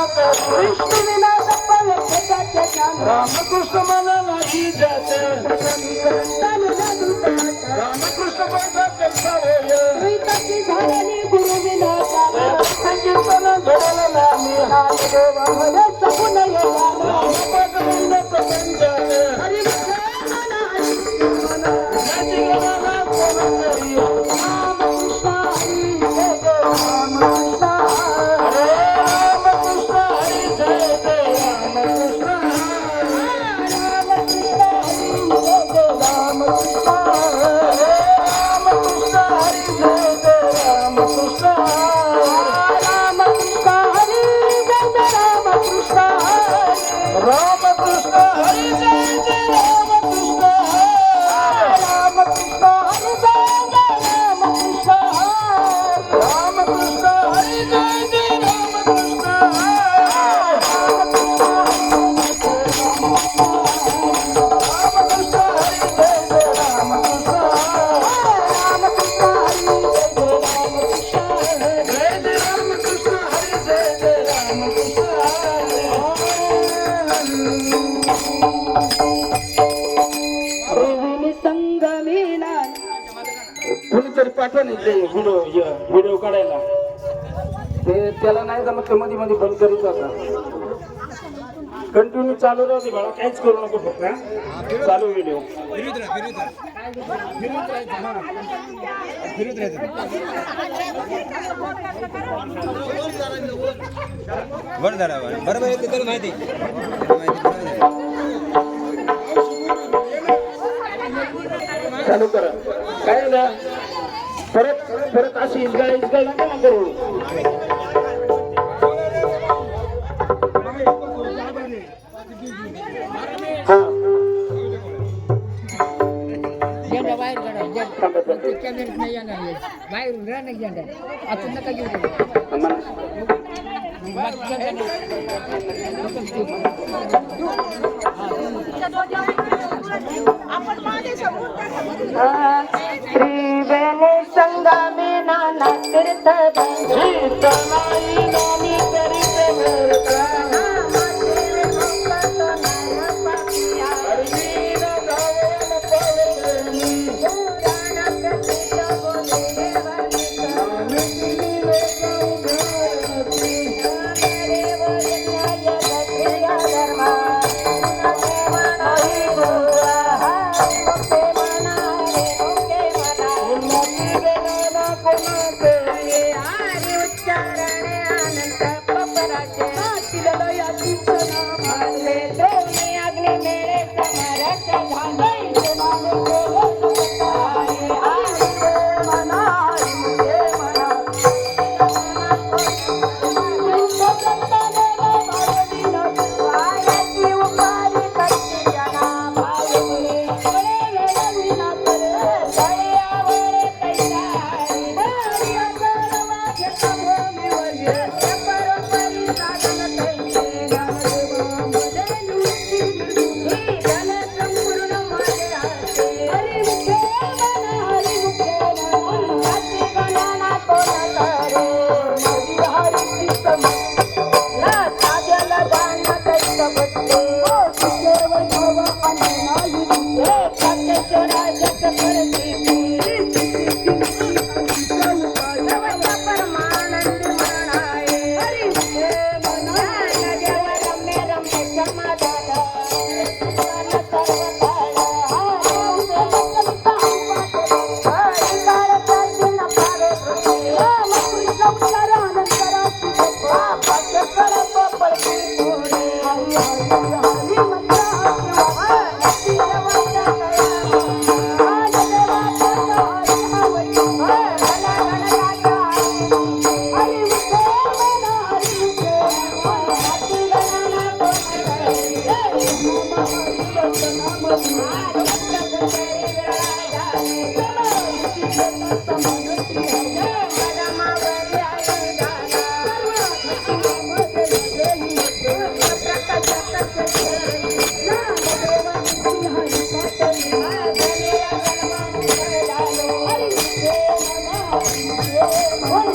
विष्णू विना रामकृष्ण मला नाही जाते रामकृष्ण झाल्याने गुरु विना संकीर्तन घडलं नामी सगुण हरी व्हिडिओ काढायला ते त्याला नाही जमत मध्ये मध्ये बंद करीत होता कंटिन्यू चालू राहते बाळा काहीच करू नको फक्त चालू व्हिडिओ बरोबर येते तर माहिती चालू करा काय ना परत परत अशी इसगाळ नका ना करू बाहेरून राहणार झेंडा अजून नका घेऊ त्रिवेणी संगमे नाना तीर्थ नानी करीत कोण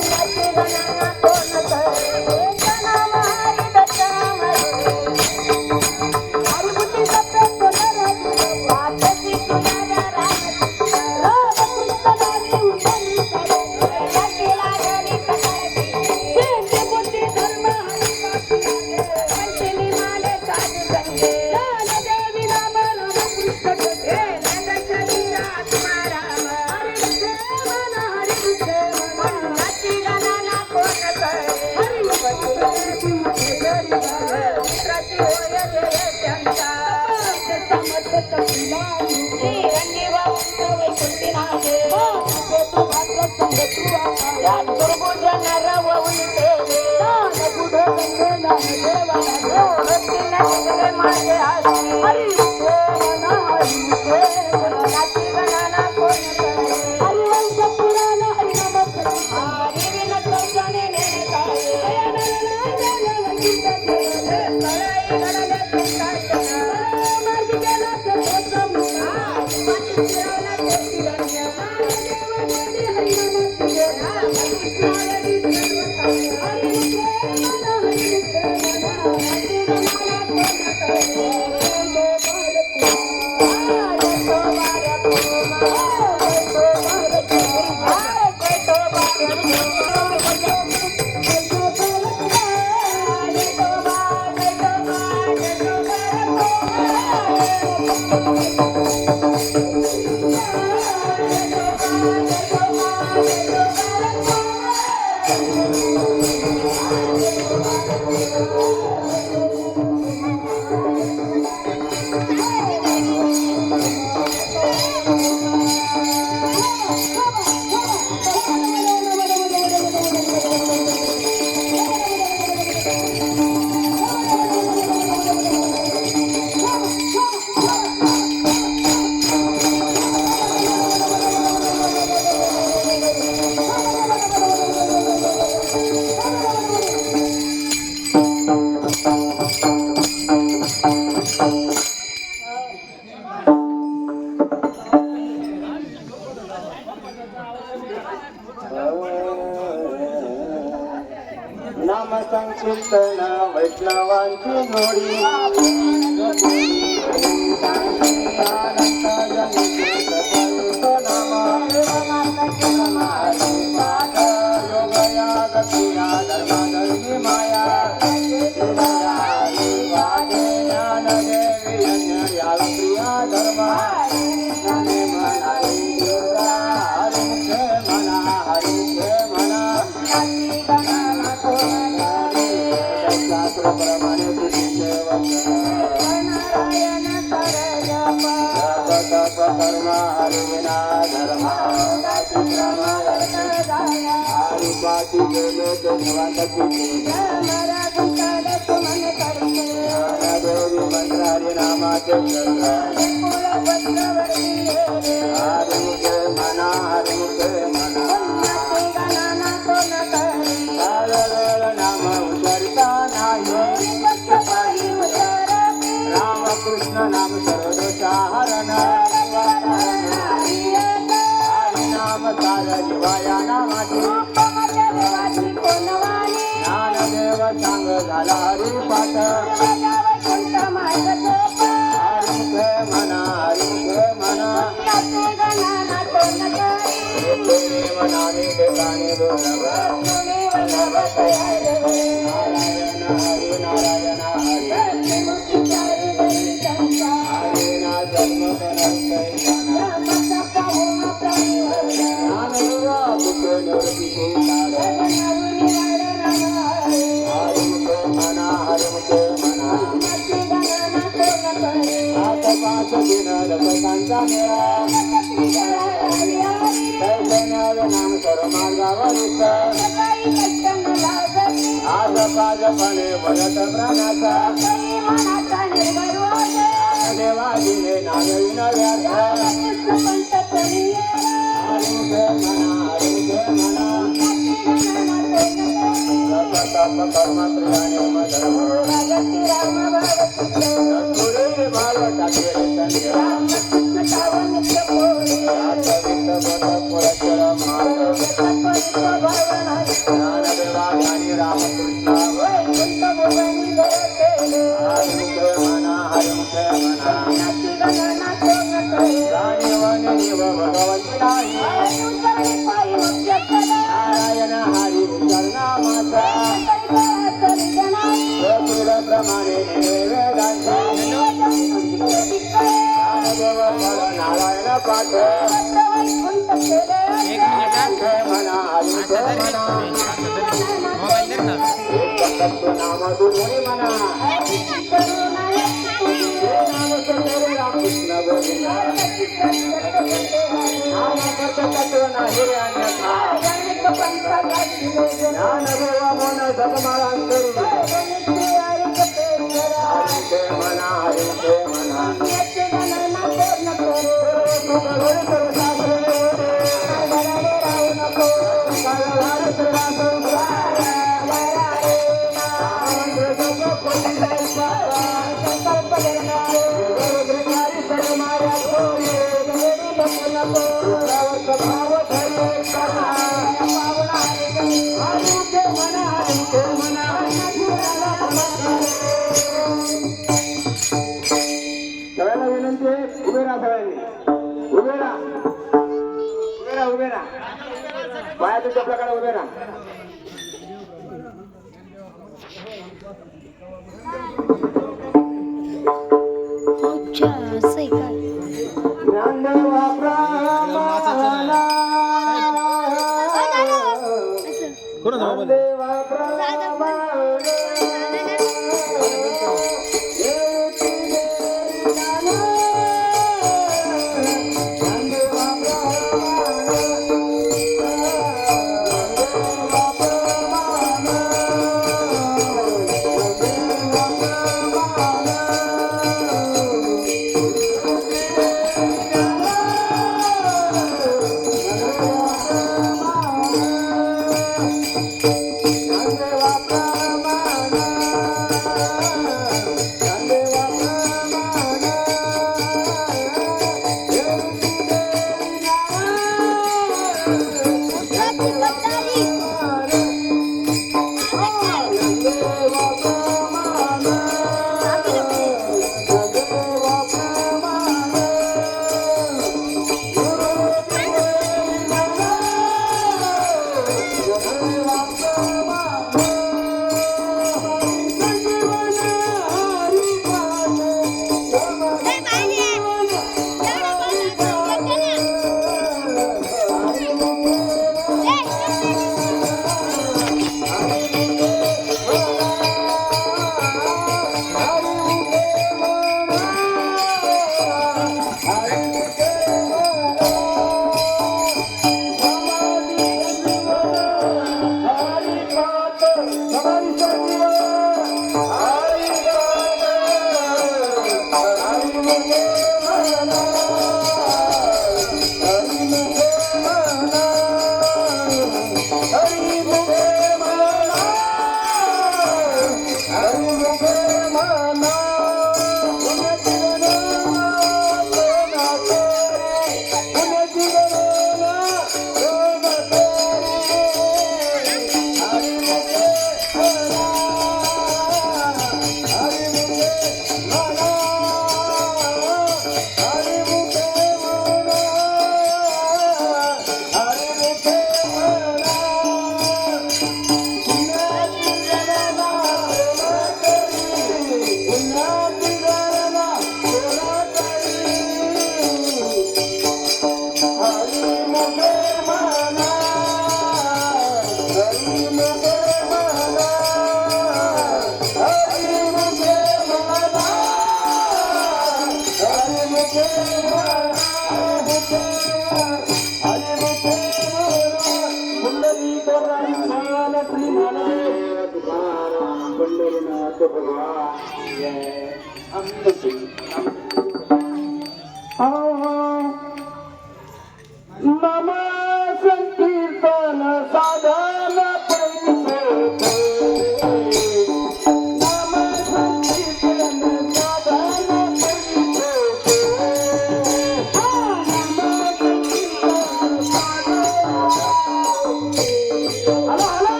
या दुर्बुजन रवविते निघले माझे हाती हरी नाती गणाना कोण करे हरिवंश पुराण हरिविन चौचने नाम संकीर्तन वैष्णवांची जोडी कृष्ण नाम सर्वदोषाहरण नाम सार जीवाया नामाची ज्ञानदेव सांग झाला हरिपाठ हरिमुख म्हणा हरिमुख म्हणा मनाने ठिकाणी नारायण हरी नारायण हरी नाम आज पाजपणे भगत प्राणाचा देवाजीने नागविन कर्मप्रियाने मधर्म नारायण हरी नामाचा प्रमाणे नारायण पाठ म्हणा नाम म्हणा करे रामकृष्ण गोविंद नाम करता तत्व नाही रे अन्यथा ज्ञान देवा मन जगमाळा करू हरिते मना हरिते मना सगळ्यांना विनंती आहे उभे राहा सगळ्यांनी उभे राहा उभे राहा उभे राहा पायाच्या चपलाकडे उभे राहा ज्ञानदेवा प्रमाणा ज्ञानदेवा प्रमाणा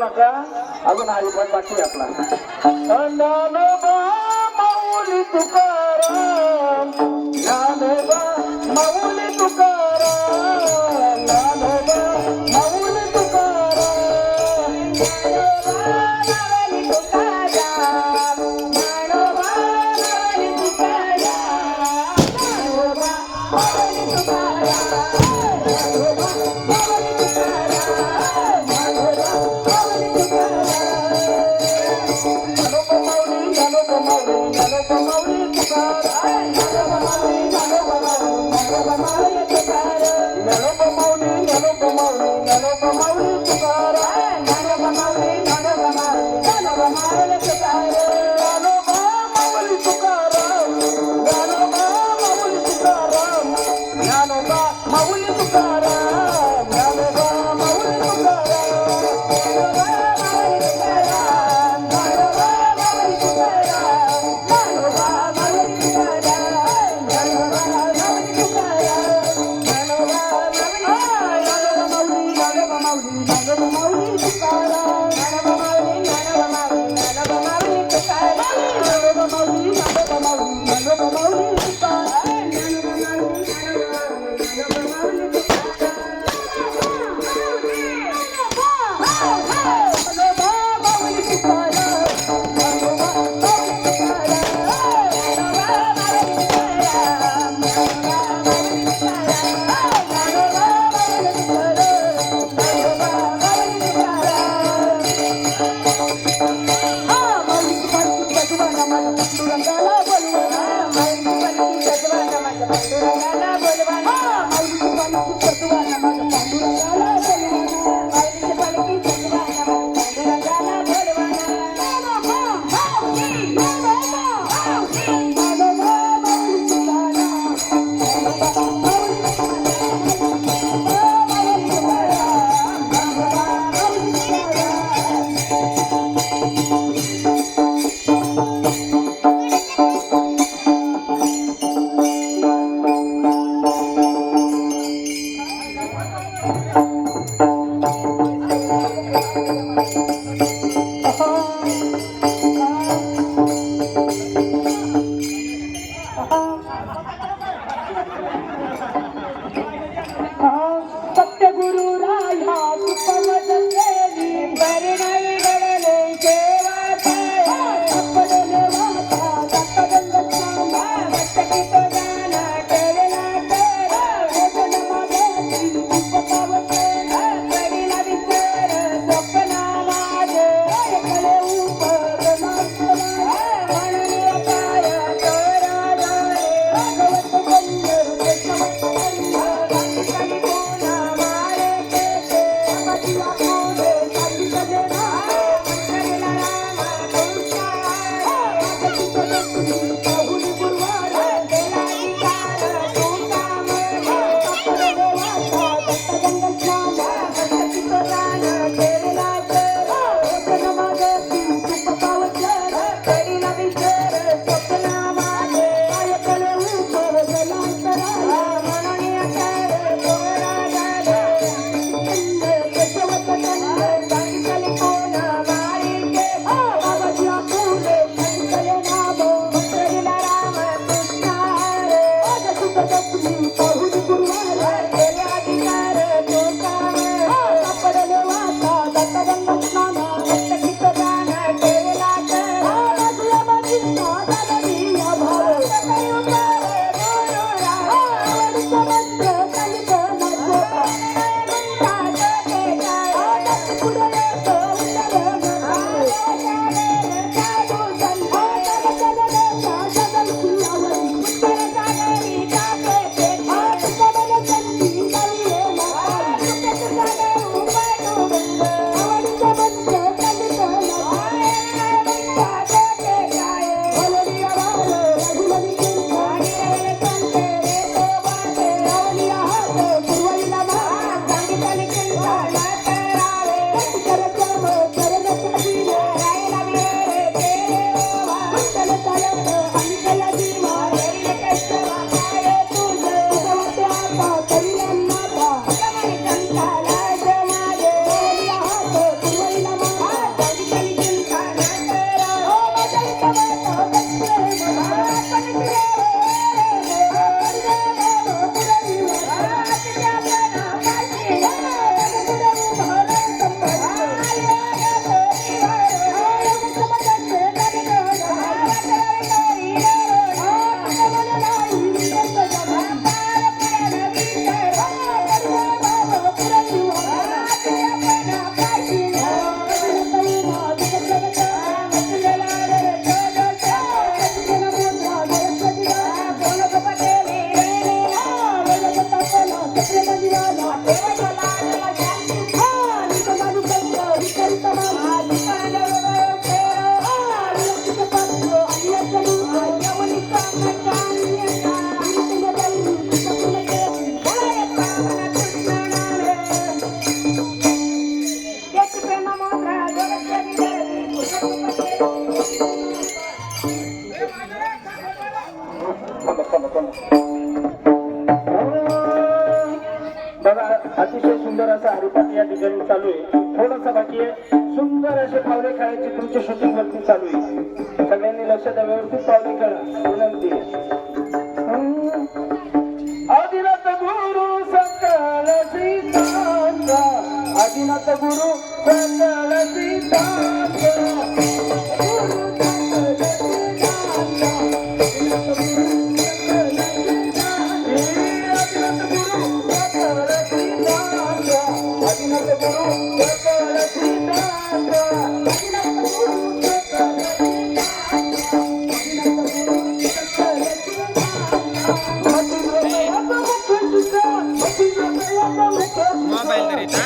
नका, अजून हा पण बाकी आहे आपला. ज्ञानोबा माऊली तुकाराम, ज्ञानोबा माऊली तुकाराम, ज्ञानोबा माऊली तुकाराम, माऊली तुकाराम, ज्ञानोबा माऊली तुकाराम, ज्ञानोबा माऊली तुकाराम, ज्ञानोबा माऊली तुकाराम, ज्ञानोबा माऊली तुकाराम. ज्ञानोबा माऊली, ज्ञानोबा माऊली तुकाराम, ज्ञानोबा माऊली, ज्ञानोबा माऊली, ज्ञानोबा माऊली तुकाराम. ज्ञानोबा माऊली, ज्ञानोबा माऊली, ज्ञानोबा माऊली तुकाराम, ज्ञानोबा माऊली, ज्ञानोबा माऊली, ज्ञानोबा माऊली तुकाराम. ज्ञानोबा माऊली तुकाराम, ज्ञानोबा माऊली तुकाराम, ज्ञानोबा माऊली तुकाराम, ज्ञानोबा माऊली Thank you. बघा अतिशय सुंदर असा हरिपाठ या ठिकाणी चालू आहे. थोडासा बाकी आहे. सुंदर असे पावले खेळायची तुमची शूटिंग वरती चालू आहे. सगळ्यांनी लक्ष द्या, व्यवस्थित पावले खेळा विनंती आहे. आदिनाथ गुरु सकल सीतांचा, आदिनाथ गुरु सकल सीतांचा. मोबाईल करीता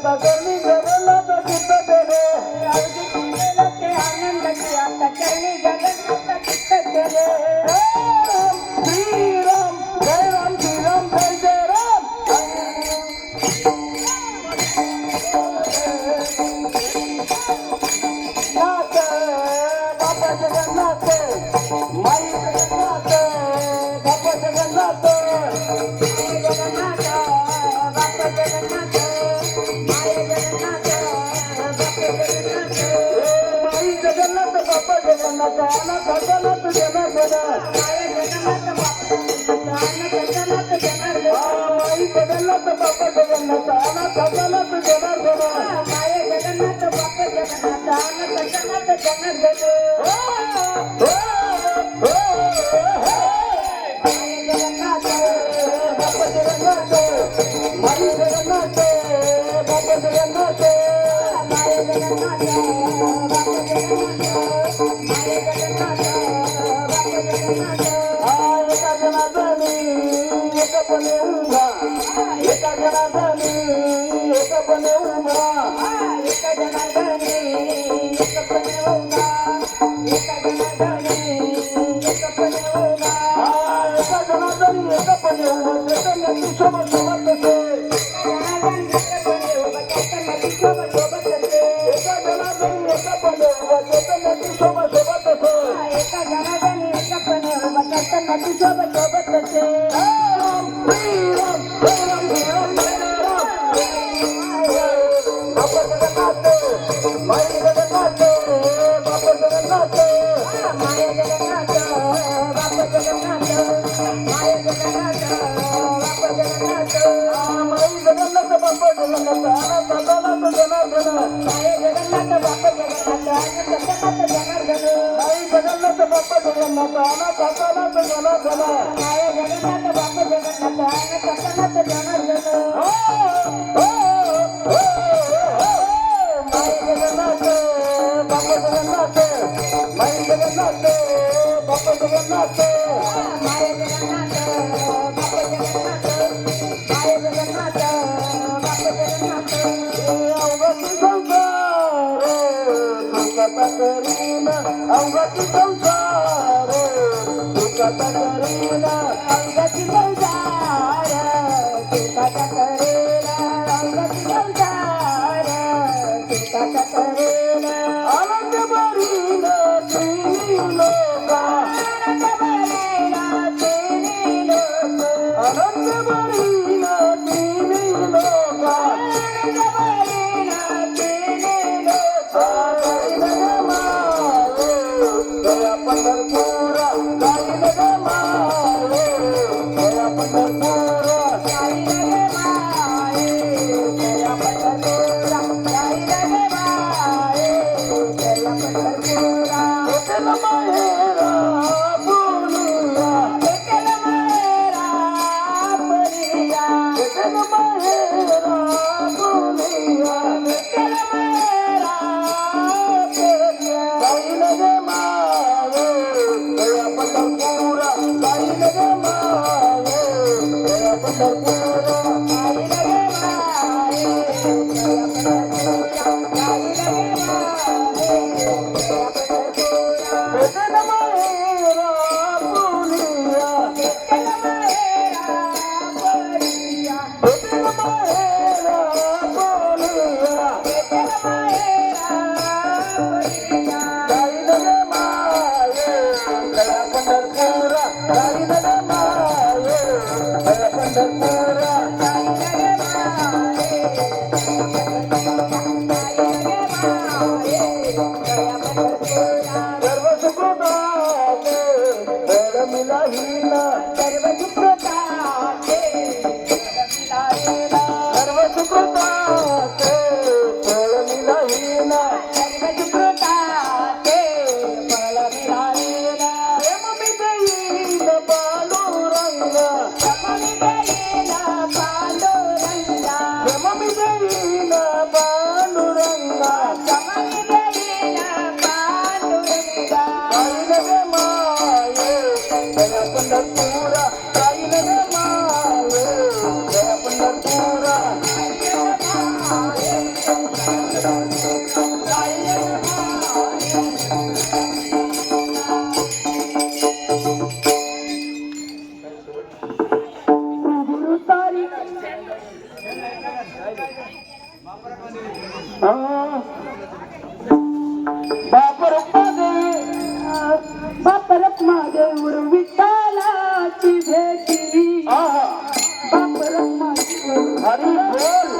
आता करणी जगन्नाथ चित्त तेरे आनंदाची आता चरणी जगन्नाथ चित्त केले श्रीराम जय राम श्रीराम जय जय राम नाथ बाबा जगन्नाथ माई जगन्नाथ बाबा जगन्नाथ जगन्नाथ बाप्पा जगन्नाथ माय जगन्नाथ बाप्पा जगन्नाथ माई जगन्नाथ बाबा जगन्नाथ अनाथ जगन्नाथ जनार्दन माय जगन्नाथ बाप्पा जगन्नाथ जनार्दन माई जगन्नाथ बाबा जगन्नाथ अनाथ जगन्नाथ जनार्दन माय जगन्नाथ बाप्पा जगन्नाथ जगन्नाथ जनार्दन माय जगन्नाथ बाबा जगन्नाथ माई जगन्नाथ बाबा जगन्नाथ माय जगन्नाथ बाप्पा जगन्नाथ माय जगन्नाथ बाप्पा जगन्नाथ एका जनार्दनी एकपणे उभा एका जनार्दनी एकपणे उभा एका जनार्दनी एकपणे उभा एका जनार्दनी एकपणे उभा एका जनार्दनी एकपणे उभा चैतन्याची शोभा शोभत असे जनार्दन एकपणे उभा चैतन्याची शोभा शोभत असे एका जनार्दनी एकपणे उभा चैतन्याची शोभा शोभत असे एका जनार्दनी एकपणे उभा चैतन्याची शोभा शोभत असे श्रीराम जय राम श्रीराम जय राम बाबा जगन्नाथ माई जगन्नाथ बाबा जगन्नाथ माय जगन्नाथ बाप्पा जगन्नाथ माय जगन्नाथ बाप्पा जगन्नाथ माई जगन्नाथ बाबा जगन्नाथ अनाथ जगन्नाथ जनार्दन माय जगन्नाथ बाप्पा जगन्नाथ जगन्नाथ जनार्दन माई जगन्नाथ बाबा जगन्नाथ अनाथ जगन्नाथ जनार्दन माय जगन्नाथ बाप्पा जगन्नाथ जगन्नाथ जनार्दन माई जगन्नाथ बाबा जगन्नाथ माई जगन्नाथ बाबा जगन्नाथ माय जगन्नाथ बाप्पा जगन्नाथ माय जगन्नाथ बाप्पा जगन्नाथ अवघाती संसार सुखाचा करीन अवघाती संसार सुखाचा करीन अंगाची संसार सुखाचा करेला अंगाची संसार सुखाचा करेला आनंद भरीन तिन्ही लोका आनंद भरेला तिन्ही लोक आनंद भरीन तिन्ही लोका आनंद भरेला तिन्ही लोक जाईल ग माये गया पंढरपुरा जाईल ग माये गया पंढरपुरा जाईल गे माये जया पंढरपुरा जाईल गे माये जया पंढरपुरा विठ्ठल माहेरा बोलूया विठ्ठल माहेरा परिया विठ्ठल माहेरा बोलूया विठ्ठल माहेरा परिया जाईल ग माये गया पंढरपुरा जाईल ग माये गया पंढरपुरा जाईल गे माये जया पंढरपुरा जाईल गे माये जया पंढरपुरा विठ्ठल माहेरा बोलूया विठ्ठल माहेरा परिया विठ्ठल माहेरा बोलूया बापर बापरत माझे विठ्ठलाची भेटी बापरत माझे हरी बोल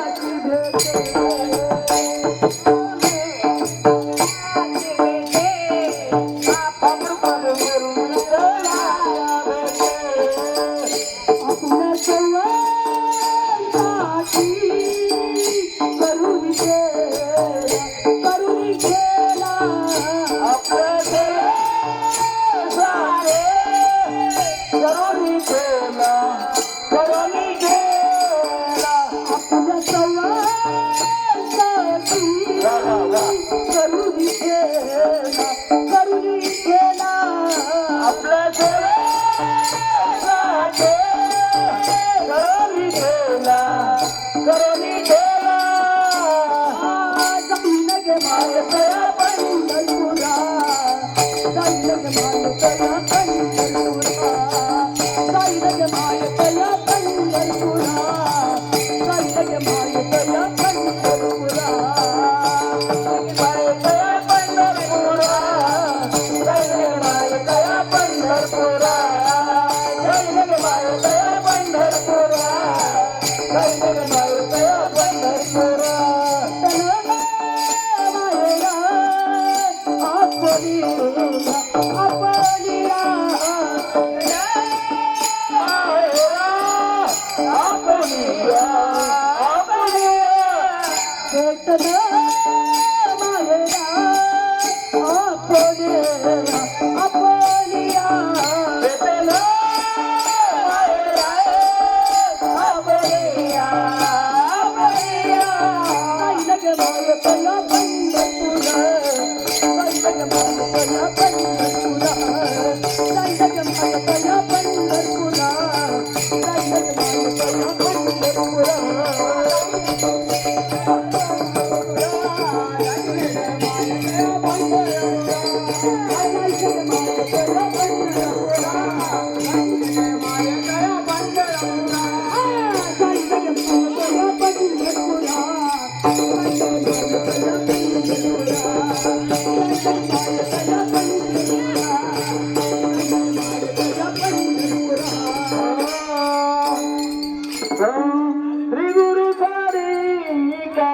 श्री गुरु सारिका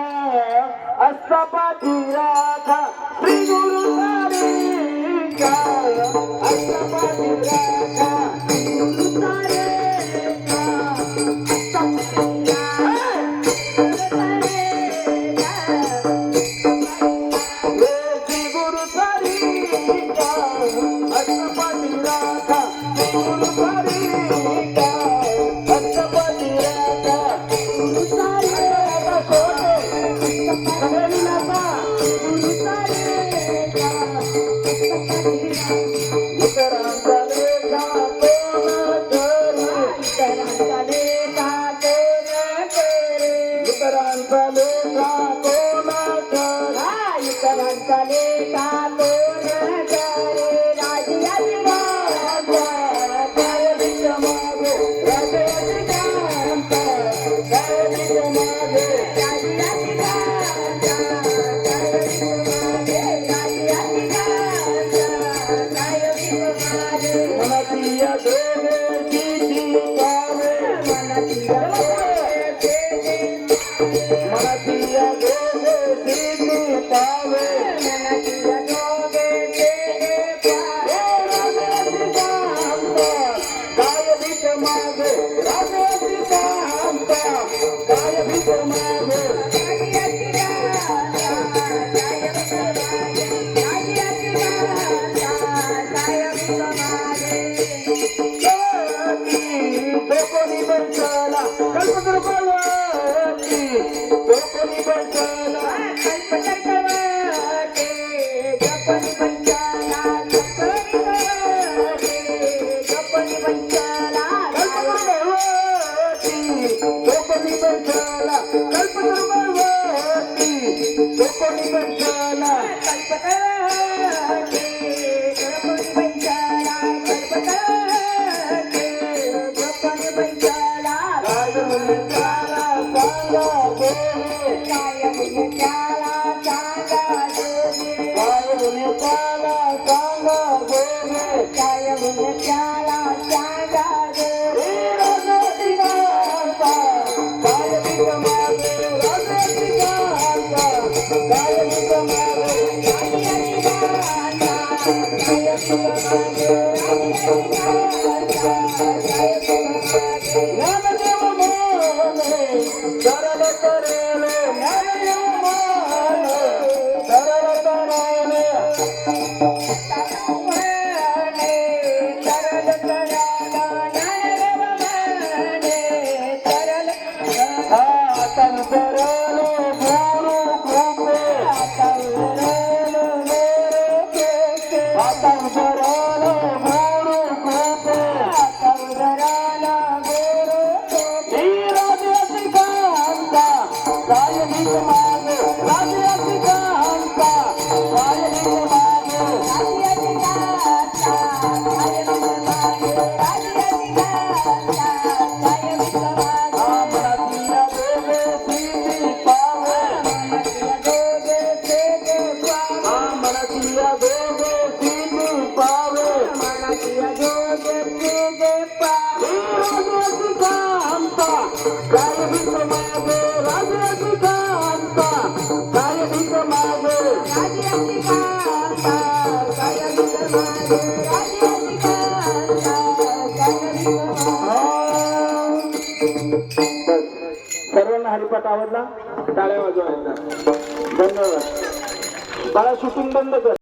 असा पाठीराखा श्री गुरु सारिका असा पाठीराखा श्री गुरु सारिका असा पाठीराखा श्री गुरु सारिका असा पाठीराखा सांगा देवी काय गुण त्याला सांगा देवी काय गुण त्याला सांगा देवी काय गुण त्याला सांगा देवी रसिकांता काय भीक मागे रसिकांता काय भीक मागे ज्ञानदेव माने सरळ करेले ज्ञानदेव माने सरळ करेले आता सरले गुरु कृपे आता सरले गुरु कृपे रसिकांता काय भीक मागे रसिकांता काय भीक मागे मनातिया दोघे सिद्धी पावे मनातिया दोघे सिद्धी पावे रसिकांता काय भीक मागे रसिकांता काय भीक मागे सर्वांना हरिपाठ आवडला टाळ्या वाजवायचा धन्यवाद बाळा शूटिंग बंद कर